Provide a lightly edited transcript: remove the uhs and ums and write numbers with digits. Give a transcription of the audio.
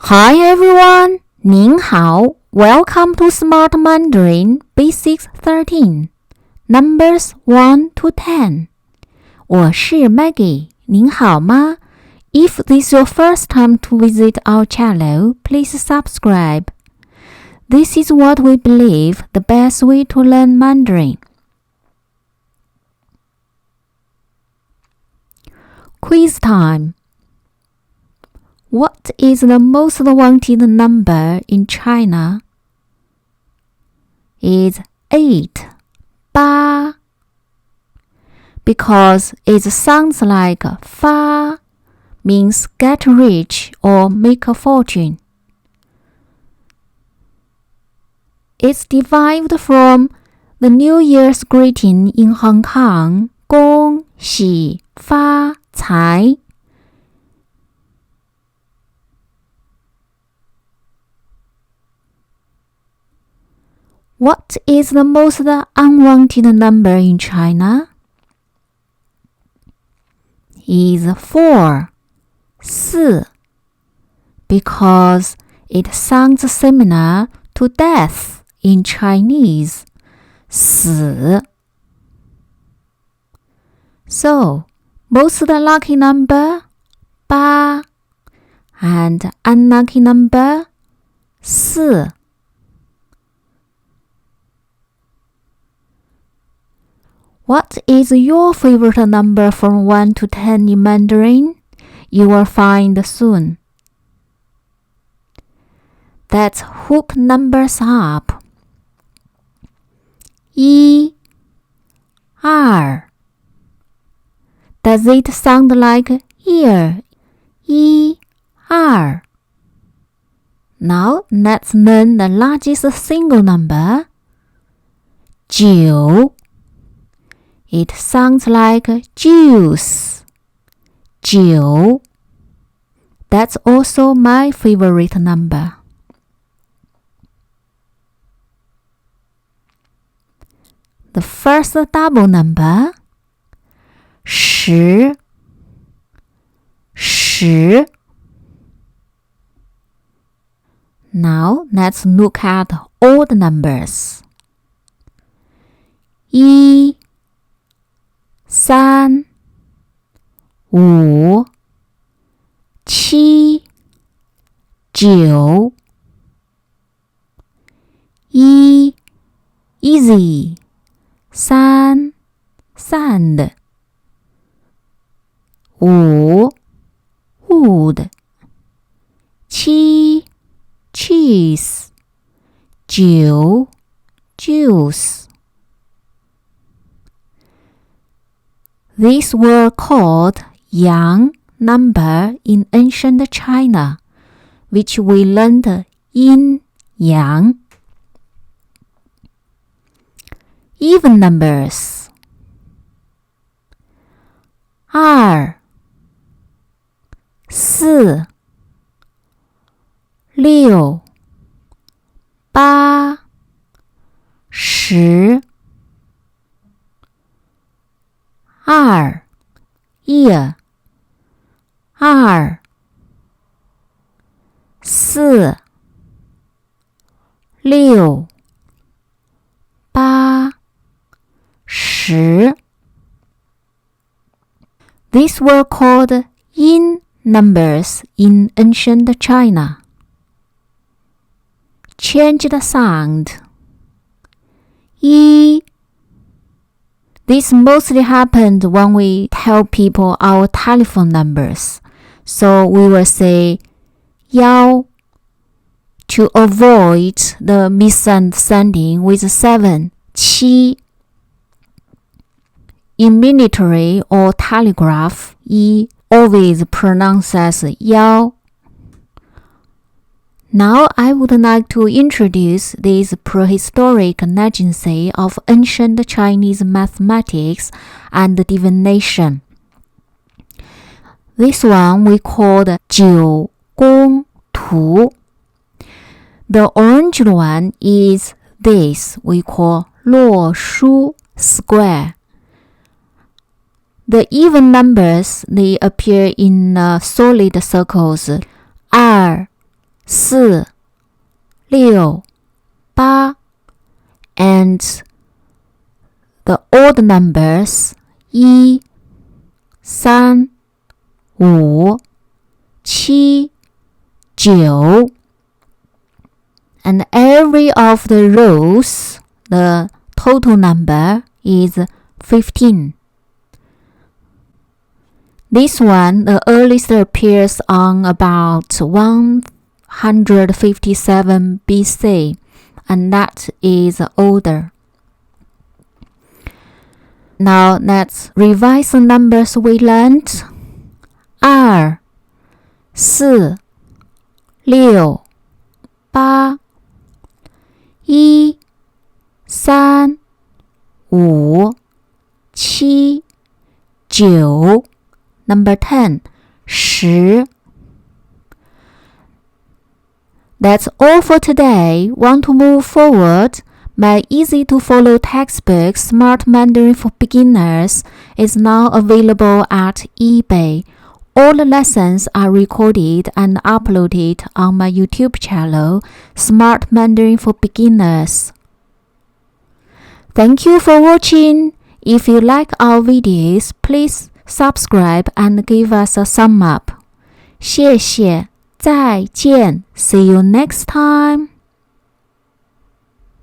Hi everyone, 您好 Welcome to Smart Mandarin Basics 13, Numbers 1 to 10. 我是 Maggie, 您好吗 If this is your first time to visit our channel, please subscribe. This is what we believe the best way to learn Mandarin. Quiz time. What is the most wanted number in China? It's 8, 8. Because it sounds like fa, means get rich or make a fortune. It's derived from the New Year's greeting in Hong Kong, 恭喜发财. What is the most unwanted number in China? Is 4, 4, because it sounds similar to death in Chinese, 死. So, most lucky number, 8, and unlucky number, 4. What is your favorite number from 1 to 10 in Mandarin? You will find soon. Let's hook numbers up. 1, 2. Does it sound like ear? 1, 2. Now let's learn the largest single number. 9. It sounds like juice. 9. That's also my favorite number. The first double number, 10, 10. Now let's look at odd numbers. 1, 3, 5, 7, 9. 1, easy. 3, sand. 5, wood. 7, cheese. 9, juice. These were called yang number in ancient China, which we learned yin yang. Even numbers. 2, 4, 6, 8, 10. 2, ear. 2, 4, 6, 8, 10. These were called yin numbers in ancient China. Change the sound. 1. This mostly happened when we tell people our telephone numbers. So we will say 1 to avoid the misunderstanding with 7, 7. In military or telegraph, 1 always pronounced as 1. Now I would like to introduce this prehistoric legacy of ancient Chinese mathematics and divination. This one we called 九宫图. The orange one is this we call 洛书 square. The even numbers, they appear in solid circles 2, 4、6、8 and the odd numbers 1、3、5、7、9 and every of the rows the total number is 15. This one, the earliest appears on about 157 BC, and that is older. Now let's revise the numbers we learned. 2、4、6、8、1、3、5、7、9 Number 10, 10. That's all for today. Want to move forward? My easy-to-follow textbook, Smart Mandarin for Beginners, is now available at eBay. All the lessons are recorded and uploaded on my YouTube channel, Smart Mandarin for Beginners. Thank you for watching. If you like our videos, please subscribe and give us a thumb up. 谢谢，再见，See you next time.